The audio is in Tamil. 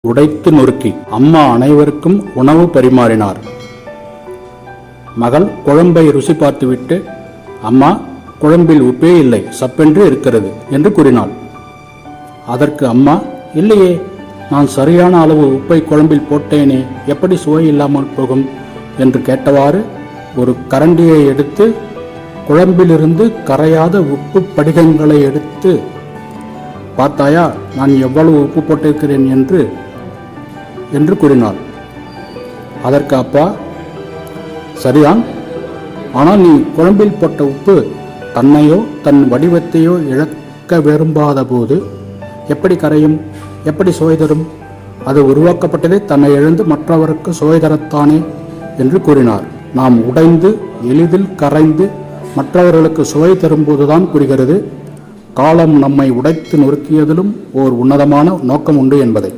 உடைத்து நொறுக்கி அம்மா அனைவருக்கும் உணவு பரிமாறினார். மகள் குழம்பை ருசி பார்த்துவிட்டு, அம்மா, குழம்பில் உப்பே இல்லை, சப்பென்று இருக்கிறது என்று கூறினாள். அதற்கு அம்மா, இல்லையே, நான் சரியான அளவு உப்பை குழம்பில் போட்டேனே, எப்படி சுவை இல்லாமல் போகும் என்று கேட்டவாறு ஒரு கரண்டியை எடுத்து குழம்பிலிருந்து கரையாத உப்பு படிகங்களை எடுத்து, பார்த்தாயா நான் எவ்வளவு உப்பு போட்டிருக்கிறேன் என்று கூறினாள். அதற்கு அப்பா, சரிதான், ஆனால் நீ குழம்பில் போட்ட உப்பு தன்னையோ தன் வடிவத்தையோ இழக்க விரும்பாத போது எப்படி கரையும், எப்படி சுவை தரும்? அது உருவாக்கப்பட்டதே தன்னை இழந்து மற்றவருக்கு சுவை தரத்தானே என்று கூறினார். நாம் உடைந்து எளிதில் கரைந்து மற்றவர்களுக்கு சுவை தரும்போதுதான் புரிகிறது காலம் நம்மை உடைத்து நொறுக்கியதிலும் ஓர் உன்னதமான நோக்கம் உண்டு என்பதை.